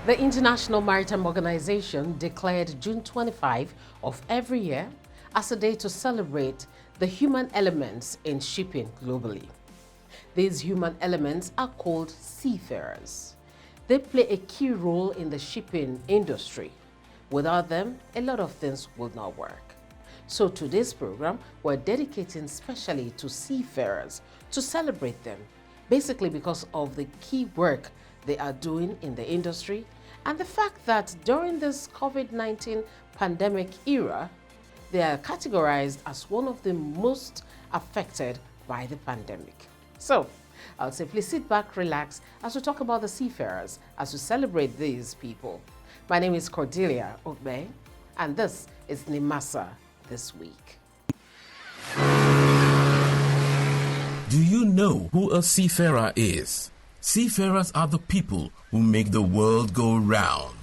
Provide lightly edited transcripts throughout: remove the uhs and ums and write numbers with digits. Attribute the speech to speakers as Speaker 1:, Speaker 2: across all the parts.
Speaker 1: The International Maritime Organization declared June 25 of every year as a day to celebrate the human elements in shipping globally. These human elements are called seafarers. They play a key role in the shipping industry. Without them, a lot of things will not work. So today's program, we're dedicating specially to seafarers to celebrate them, basically because of the key work they are doing in the industry and the fact that during this COVID-19 pandemic era, they are categorized as one of the most affected by the pandemic. So, I'll say please sit back, relax as we talk about the seafarers, as we celebrate these people. My name is Cordelia Ogbe, and this is NIMASA This Week.
Speaker 2: Do you know who a seafarer is? Seafarers are the people who make the world go round.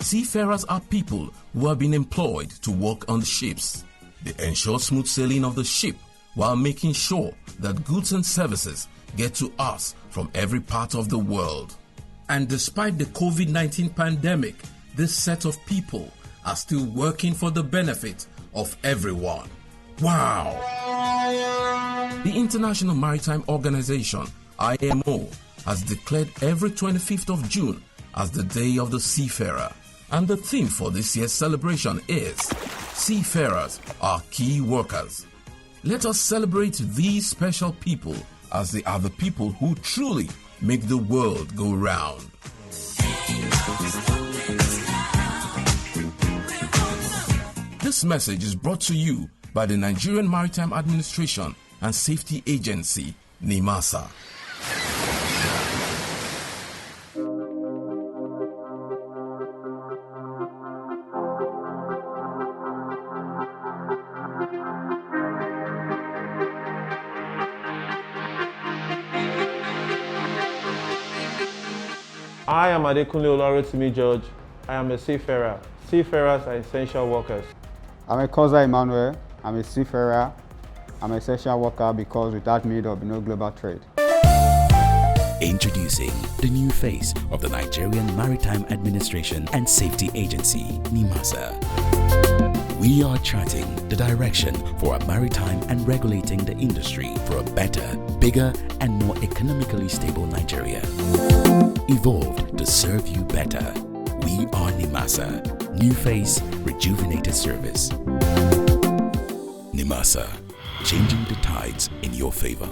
Speaker 2: Seafarers are people who have been employed to work on the ships. They ensure smooth sailing of the ship while making sure that goods and services get to us from every part of the world. And despite the COVID-19 pandemic, this set of people are still working for the benefit of everyone. Wow! The International Maritime Organization, IMO, has declared every 25th of June as the Day of the Seafarer. And the theme for this year's celebration is Seafarers are Key Workers. Let us celebrate these special people as they are the people who truly make the world go round. This message is brought to you by the Nigerian Maritime Administration and Safety Agency, NIMASA.
Speaker 3: I am Adekunle Olaretimi George. I am a seafarer. Seafarers are essential workers.
Speaker 4: I'm a Koza Emmanuel. I'm a seafarer. I'm an essential worker because without me there will be no global trade.
Speaker 5: Introducing the new face of the Nigerian Maritime Administration and Safety Agency, NIMASA. We are charting the direction for a maritime and regulating the industry for a better, bigger, and more economically stable Nigeria. Evolved to serve you better. We are NIMASA. New face, rejuvenated service. NIMASA, changing the tides in your favor.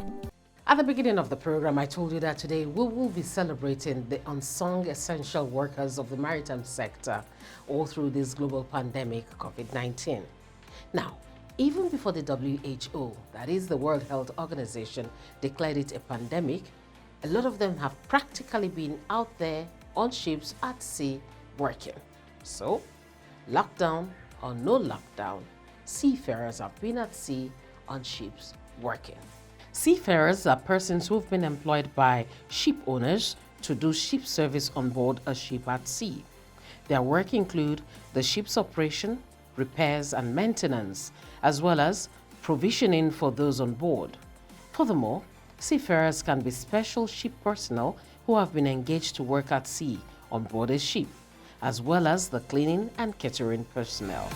Speaker 1: At the beginning of the program, I told you that today we will be celebrating the unsung essential workers of the maritime sector all through this global pandemic, COVID-19. Now, even before the WHO, that is the World Health Organization, declared it a pandemic, a lot of them have practically been out there on ships at sea working. So, lockdown or no lockdown, seafarers have been at sea on ships working. Seafarers are persons who've been employed by ship owners to do ship service on board a ship at sea. Their work include the ship's operation, repairs and maintenance, as well as provisioning for those on board. Furthermore, seafarers can be special ship personnel who have been engaged to work at sea on board a ship, as well as the cleaning and catering personnel.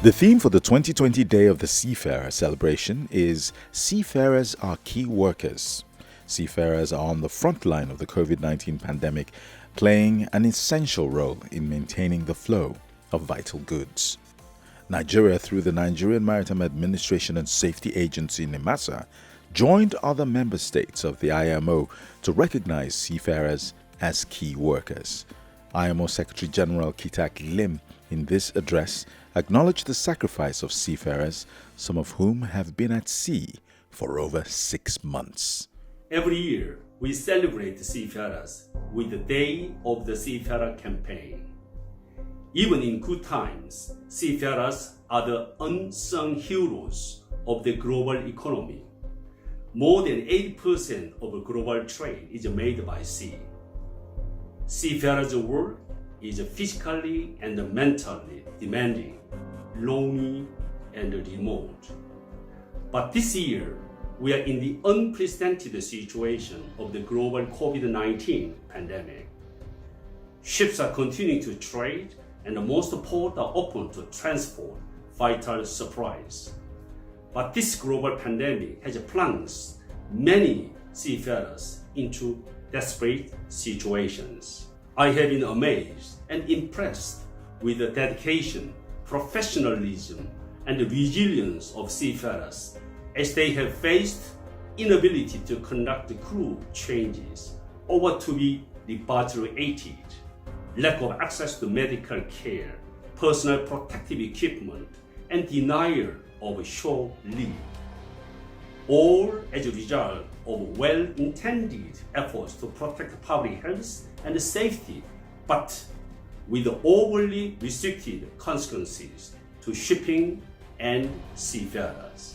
Speaker 6: The theme for the 2020 Day of the Seafarer celebration is Seafarers are Key Workers. Seafarers are on the front line of the COVID-19 pandemic, playing an essential role in maintaining the flow of vital goods. Nigeria, through the Nigerian Maritime Administration and Safety Agency, NIMASA, joined other member states of the IMO to recognize seafarers as key workers. IMO Secretary General Kitak Lim, in this address, acknowledged the sacrifice of seafarers, some of whom have been at sea for over 6 months.
Speaker 7: Every year, we celebrate seafarers with the Day of the Seafarer campaign. Even in good times, seafarers are the unsung heroes of the global economy. More than 80% of global trade is made by sea. Seafarers' work is physically and mentally demanding, lonely and remote. But this year, we are in the unprecedented situation of the global COVID-19 pandemic. Ships are continuing to trade, and most ports are open to transport vital supplies. But this global pandemic has plunged many seafarers into desperate situations. I have been amazed and impressed with the dedication, professionalism, and the resilience of seafarers as they have faced inability to conduct the crew changes or to be repatriated, lack of access to medical care, personal protective equipment, and denial of shore leave. All as a result of well-intended efforts to protect public health and safety, but with overly restricted consequences to shipping and seafarers.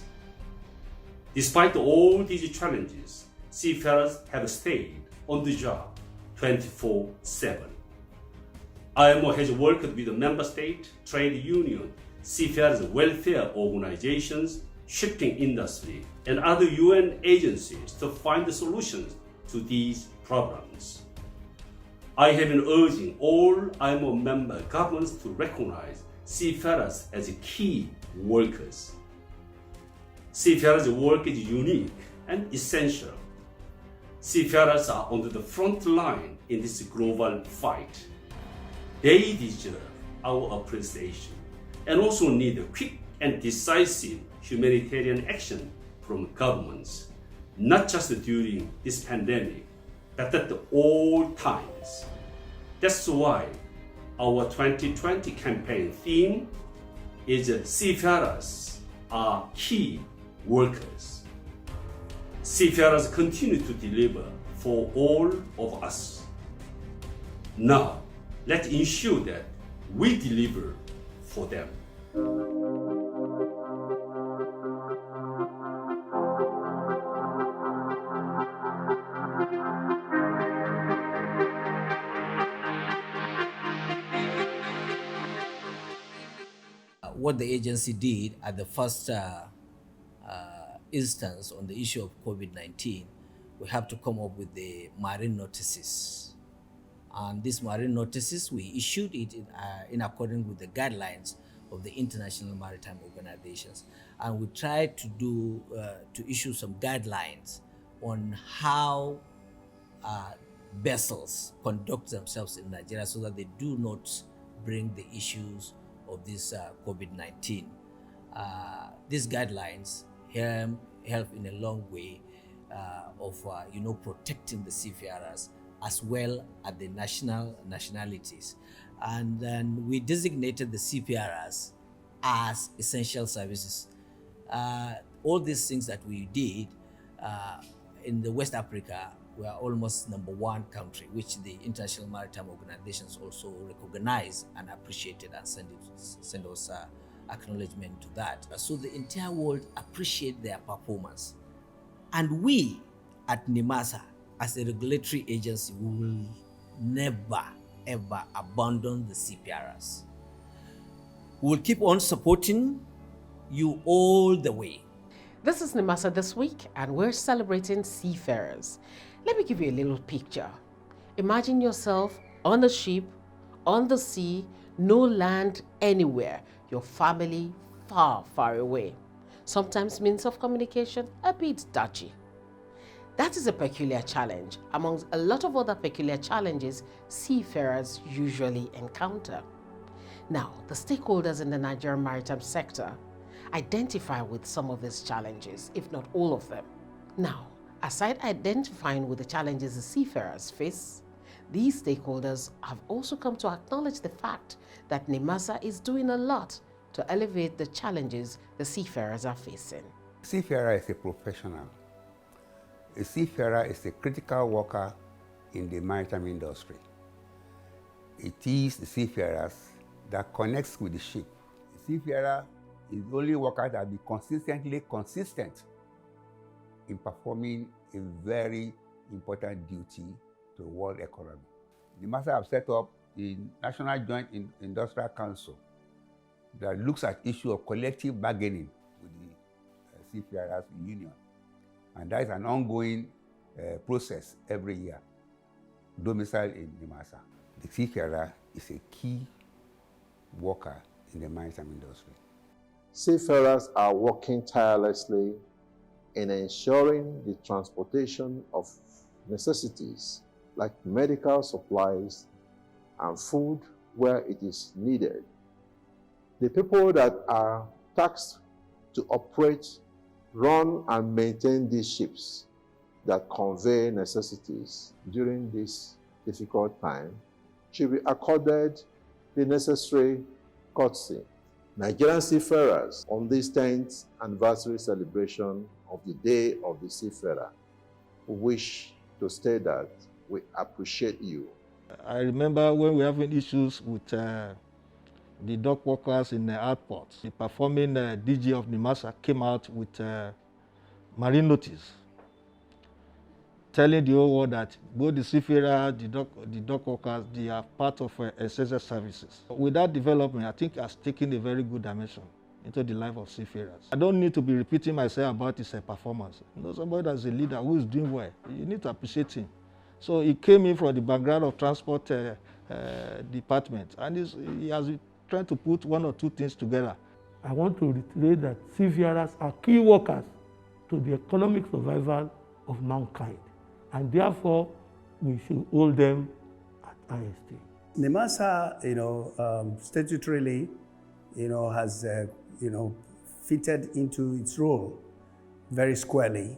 Speaker 7: Despite all these challenges, seafarers have stayed on the job 24/7. IMO has worked with the member state, trade union, seafarers welfare organizations, shipping industry, and other UN agencies to find solutions to these problems. I have been urging all IMO member governments to recognize seafarers as key workers. Seafarers' work is unique and essential. Seafarers are on the front line in this global fight. They deserve our appreciation and also need a quick and decisive humanitarian action from governments, not just during this pandemic, but at all times. That's why our 2020 campaign theme is Seafarers are key workers. Seafarers continue to deliver for all of us. Now, let's ensure that we deliver for them.
Speaker 8: What the agency did at the first instance on the issue of COVID-19, we have to come up with the marine notices. And these marine notices, we issued it in accordance with the guidelines of the International Maritime Organizations. And we tried to issue some guidelines on how vessels conduct themselves in Nigeria so that they do not bring the issues of this COVID-19. These guidelines help in a long way of protecting the seafarers as well as the nationalities. And then we designated the seafarers as essential services. All these things that we did in the West Africa, we are almost #1 country, which the International Maritime Organizations also recognize and appreciated and send us acknowledgement to that. So the entire world appreciate their performance. And we at NIMASA, as a regulatory agency, we will never ever abandon the seafarers. We will keep on supporting you all the way.
Speaker 1: This is NIMASA This Week, and we're celebrating seafarers. Let me give you a little picture. Imagine yourself on a ship, on the sea, no land anywhere, your family far, far away. Sometimes means of communication a bit dodgy. That is a peculiar challenge amongst a lot of other peculiar challenges seafarers usually encounter. Now, the stakeholders in the Nigerian maritime sector identify with some of these challenges, if not all of them. Now, aside identifying with the challenges the seafarers face, these stakeholders have also come to acknowledge the fact that NIMASA is doing a lot to elevate the challenges the seafarers are facing.
Speaker 9: A seafarer is a professional. A seafarer is a critical worker in the maritime industry. It is the seafarers that connects with the ship. The seafarer is the only worker that will be consistently consistent in performing a very important duty to the world economy. NIMASA have set up the National Joint Industrial Council that looks at issue of collective bargaining with the Seafarers Union. And that is an ongoing process every year, domiciled in Nimasa. The seafarer is a key worker in the maritime industry.
Speaker 10: Seafarers are working tirelessly in ensuring the transportation of necessities like medical supplies and food where it is needed. The people that are tasked to operate, run, and maintain these ships that convey necessities during this difficult time should be accorded the necessary courtesy. Nigerian seafarers, on this 10th anniversary celebration of the Day of the Seafarer, wish to state that we appreciate you.
Speaker 3: I remember when we were having issues with the dock workers in the airport. The performing DG of Nimasa came out with a marine notice telling the whole world that both the seafarers, the dock workers, they are part of essential services. With that development, I think it has taken a very good dimension into the life of seafarers. I don't need to be repeating myself about his performance. You know, somebody that's a leader who is doing well, you need to appreciate him. So he came in from the background of transport department, and he has been trying to put one or two things together.
Speaker 11: I want to reiterate that seafarers are key workers to the economic survival of mankind, and therefore we should hold them at high esteem.
Speaker 12: Nimasa, statutorily, has, fitted into its role very squarely,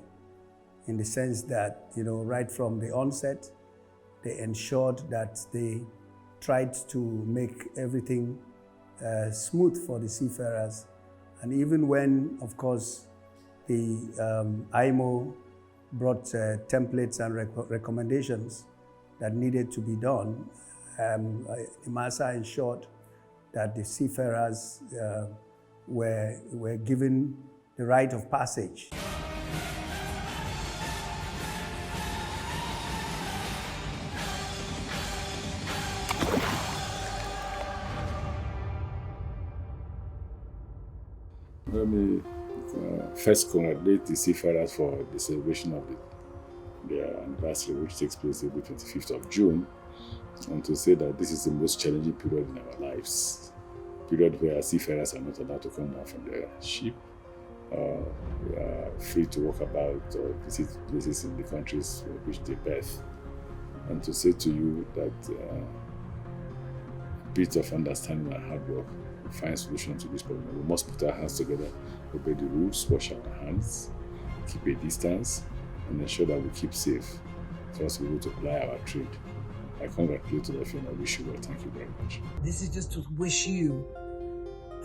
Speaker 12: in the sense that, right from the onset, they ensured that they tried to make everything smooth for the seafarers. And even when, of course, the IMO brought templates and recommendations that needed to be done, Nimasa ensured that the seafarers were given the right of passage.
Speaker 13: Let me first congratulate the seafarers for the celebration of their anniversary, which takes place every 25th of June, and to say that this is the most challenging period in our lives, period where seafarers are not allowed to come down from their ship. We are free to walk about or visit places in the countries which they birth, and to say to you that a bit of understanding and hard work will find solution to this problem. We must put our hands together, obey the rules, wash our hands, keep a distance, and ensure that we keep safe for us to be able to ply our trade. I congratulate all of you and I wish you well. Thank you very much.
Speaker 14: This is just to wish you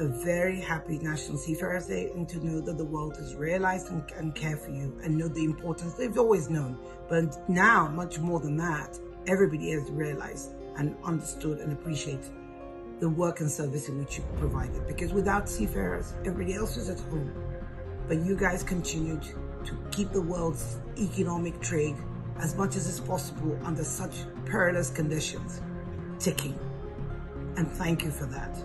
Speaker 14: a very happy National Seafarers Day, and to know that the world has realized and care for you and know the importance they've always known. But now, much more than that, everybody has realized and understood and appreciated the work and service in which you provided. Because without seafarers, everybody else is at home. But you guys continued to keep the world's economic trade as much as is possible under such perilous conditions ticking. And thank you for that.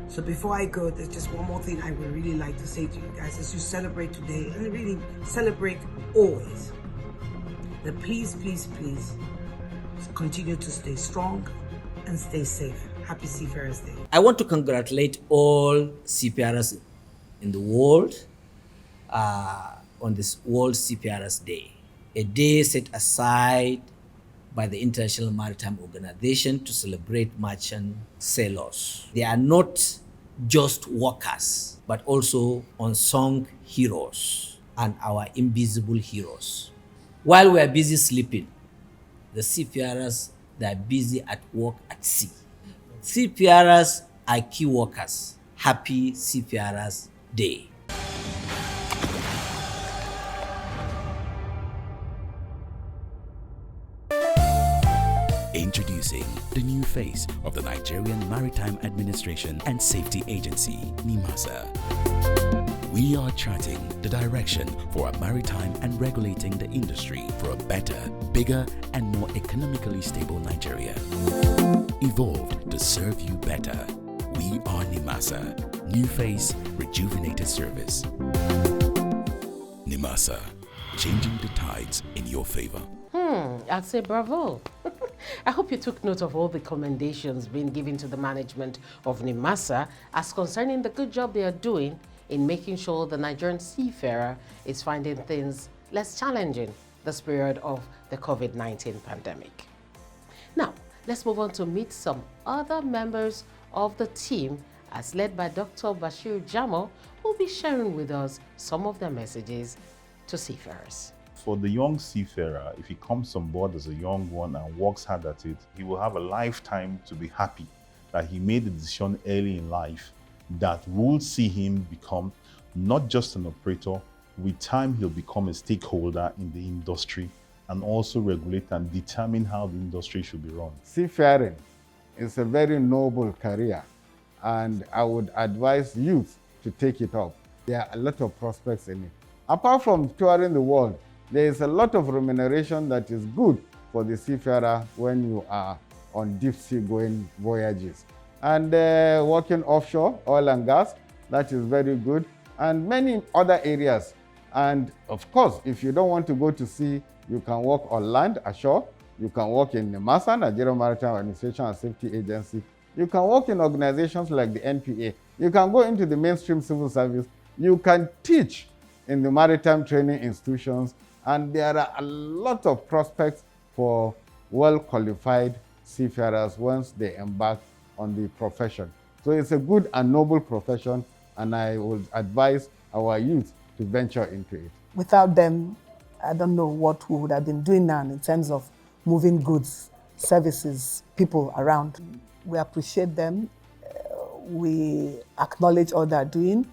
Speaker 14: So before I go, there's just one more thing I would really like to say to you guys as you celebrate today, and really celebrate always, that please, please, please continue to stay strong and stay safe. Happy Seafarers Day.
Speaker 8: I want to congratulate all seafarers in the world on this World Seafarers Day, a day set aside by the International Maritime Organization to celebrate merchant sailors. They are not just workers, but also unsung heroes and our invisible heroes. While we are busy sleeping, the seafarers, they are busy at work at sea. Seafarers are key workers. Happy Seafarers Day.
Speaker 5: Introducing the new face of the Nigerian Maritime Administration and Safety Agency, NIMASA. We are charting the direction for a maritime and regulating the industry for a better, bigger, and more economically stable Nigeria. Evolved to serve you better. We are NIMASA. New face, rejuvenated service. NIMASA. changing the tides in your favor.
Speaker 1: I'd say bravo. I hope you took note of all the commendations being given to the management of NIMASA as concerning the good job they are doing in making sure the Nigerian seafarer is finding things less challenging this period of the COVID-19 pandemic. Now, let's move on to meet some other members of the team as led by Dr. Bashir Jamo, who will be sharing with us some of their messages to seafarers.
Speaker 15: For the young seafarer, if he comes on board as a young one and works hard at it, he will have a lifetime to be happy that he made the decision early in life that will see him become not just an operator. With time, he'll become a stakeholder in the industry and also regulate and determine how the industry should be run.
Speaker 4: Seafaring is a very noble career, and I would advise youth to take it up. There are a lot of prospects in it. Apart from touring the world, there is a lot of remuneration that is good for the seafarer when you are on deep sea going voyages. And working offshore, oil and gas, that is very good, and many other areas. And of course, if you don't want to go to sea, you can work on land, ashore. You can work in NIMASA, Nigerian Maritime Administration and Safety Agency. You can work in organizations like the NPA. You can go into the mainstream civil service. You can teach in the maritime training institutions. And there are a lot of prospects for well-qualified seafarers once they embark on the profession. So it's a good and noble profession, and I would advise our youth to venture into it.
Speaker 14: Without them, I don't know what we would have been doing now in terms of moving goods, services, people around. We appreciate them. We acknowledge all they're doing.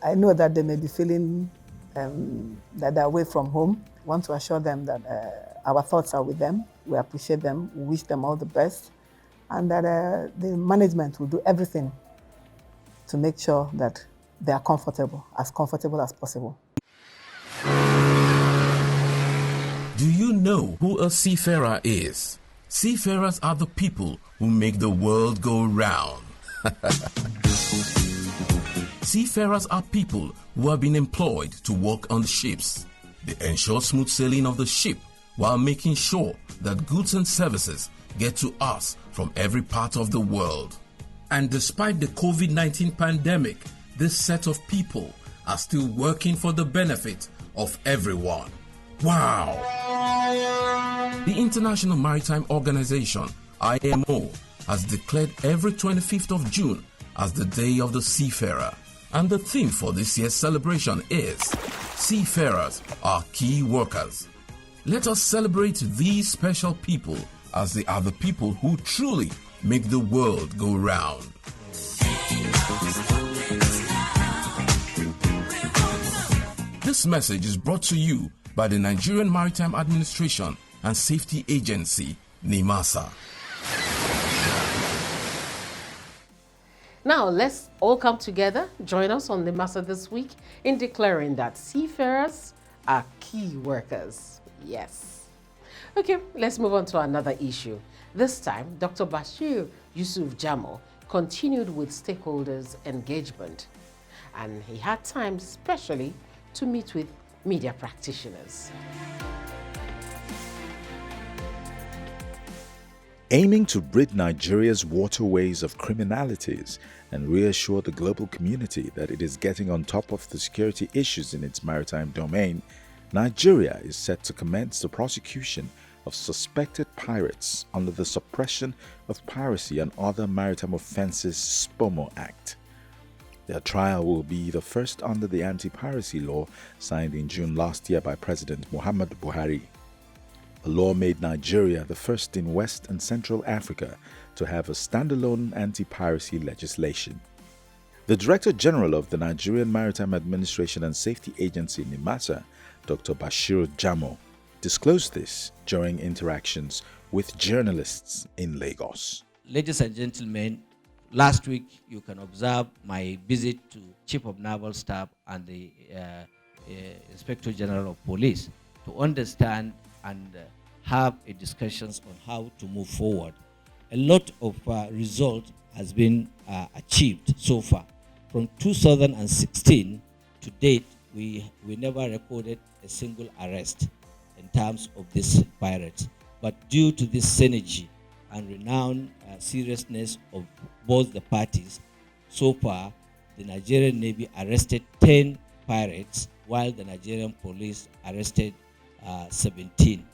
Speaker 14: I know that they may be feeling that they're away from home. We want to assure them that our thoughts are with them. We appreciate them. We wish them all the best. And that the management will do everything to make sure that they are comfortable as possible.
Speaker 2: Do you know who a seafarer is? Seafarers are the people who make the world go round. Seafarers are people who have been employed to work on the ships. They ensure smooth sailing of the ship while making sure that goods and services get to us from every part of the world. And despite the COVID-19 pandemic, this set of people are still working for the benefit of everyone. Wow! The International Maritime Organization, IMO, has declared every 25th of June as the Day of the Seafarer. And the theme for this year's celebration is Seafarers are Key Workers. Let us celebrate these special people as they are the people who truly make the world go round. This message is brought to you by the Nigerian Maritime Administration and Safety Agency, NIMASA.
Speaker 1: Now, let's all come together, join us on NIMASA this week in declaring that seafarers are key workers. Yes. Okay, let's move on to another issue. This time, Dr. Bashir Yusuf Jamo continued with stakeholders' engagement, and he had time specially to meet with media practitioners.
Speaker 6: Aiming to rid Nigeria's waterways of criminalities and reassure the global community that it is getting on top of the security issues in its maritime domain, Nigeria is set to commence the prosecution of suspected pirates under the Suppression of Piracy and Other Maritime Offences SPOMO Act. Their trial will be the first under the anti-piracy law signed in June last year by President Muhammadu Buhari. The law made Nigeria the first in West and Central Africa to have a standalone anti-piracy legislation. The Director General of the Nigerian Maritime Administration and Safety Agency, NIMASA, Dr. Bashir Jamo, disclosed this during interactions with journalists in Lagos.
Speaker 8: Ladies and gentlemen, last week you can observe my visit to Chief of Naval Staff and the Inspector General of Police to understand and have a discussions on how to move forward. A lot of result has been achieved so far. From 2016 to date, we never recorded a single arrest in terms of these pirates. But due to this synergy and renowned seriousness of both the parties, so far the Nigerian Navy arrested 10 pirates while the Nigerian police arrested 17.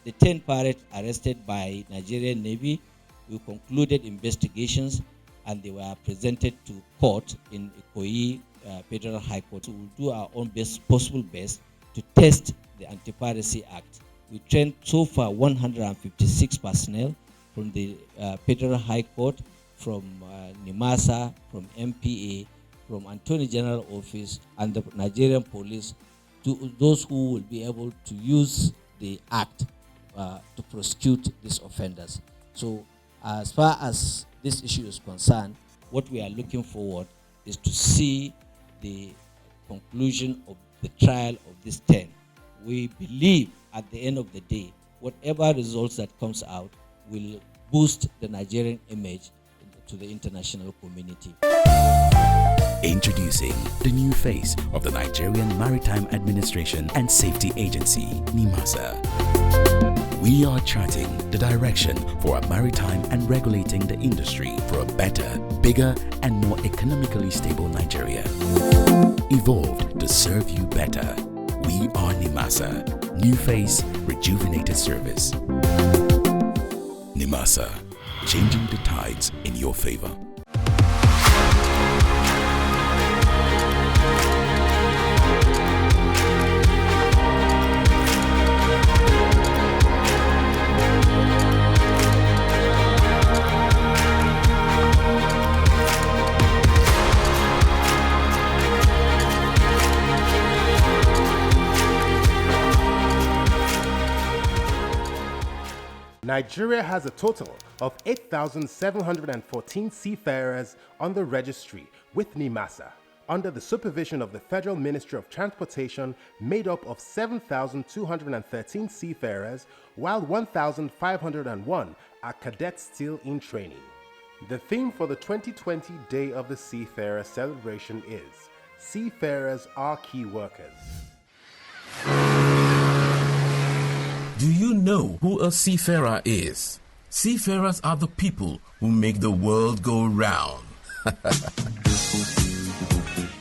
Speaker 8: The 10 pirates arrested by Nigerian Navy, we concluded investigations and they were presented to court in Ikoyi Federal High Court. We will do our own possible best to test the Anti-Piracy Act. We trained so far 156 personnel from the Federal High Court, from NIMASA, from MPA, from Attorney General Office, and the Nigerian Police, to those who will be able to use the act to prosecute these offenders. So as far as this issue is concerned, what we are looking forward is to see the conclusion of the trial of these 10. We believe at the end of the day, whatever results that comes out will boost the Nigerian image to the international community.
Speaker 5: Introducing the new face of the Nigerian Maritime Administration and Safety Agency, NIMASA. We are charting the direction for a maritime and regulating the industry for a better, bigger, and more economically stable Nigeria. Evolved to serve you better. We are NIMASA. New face, rejuvenated service. NIMASA, changing the tides in your favor.
Speaker 16: Nigeria has a total of 8,714 seafarers on the registry with NIMASA, under the supervision of the Federal Ministry of Transportation, made up of 7,213 seafarers, while 1,501 are cadets still in training. The theme for the 2020 Day of the Seafarer celebration is Seafarers Are Key Workers.
Speaker 2: Do you know who a seafarer is? Seafarers are the people who make the world go round.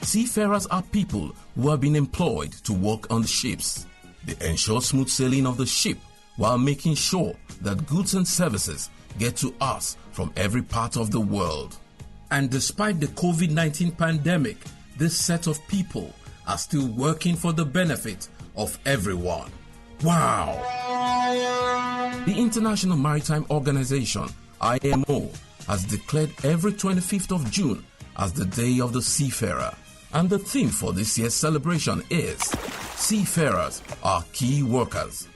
Speaker 2: Seafarers are people who have been employed to work on the ships. They ensure smooth sailing of the ship while making sure that goods and services get to us from every part of the world. And despite the COVID-19 pandemic, this set of people are still working for the benefit of everyone. Wow! The International Maritime Organization, IMO, has declared every 25th of June as the Day of the Seafarer. And the theme for this year's celebration is Seafarers Are Key Workers.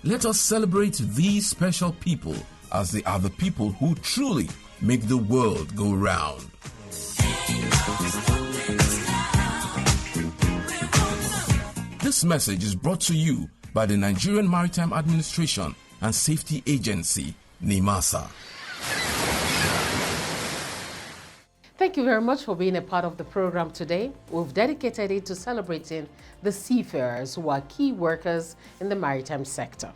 Speaker 2: Let us celebrate these special people, as they are the people who truly make the world go round. This message is brought to you by the Nigerian Maritime Administration and Safety Agency, NIMASA.
Speaker 1: Thank you very much for being a part of the program today. We've dedicated it to celebrating the seafarers who are key workers in the maritime sector.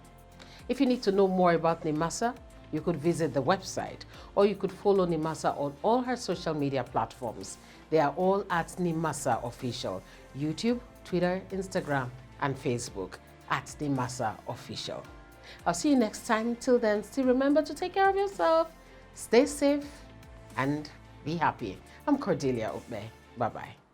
Speaker 1: If you need to know more about NIMASA, you could visit the website, or you could follow NIMASA on all her social media platforms. They are all at NIMASA Official: YouTube, Twitter, Instagram, and Facebook at NIMASA Official. I'll see you next time. Till then, still remember to take care of yourself, stay safe, and be happy. I'm Cordelia Okbe. Bye-bye.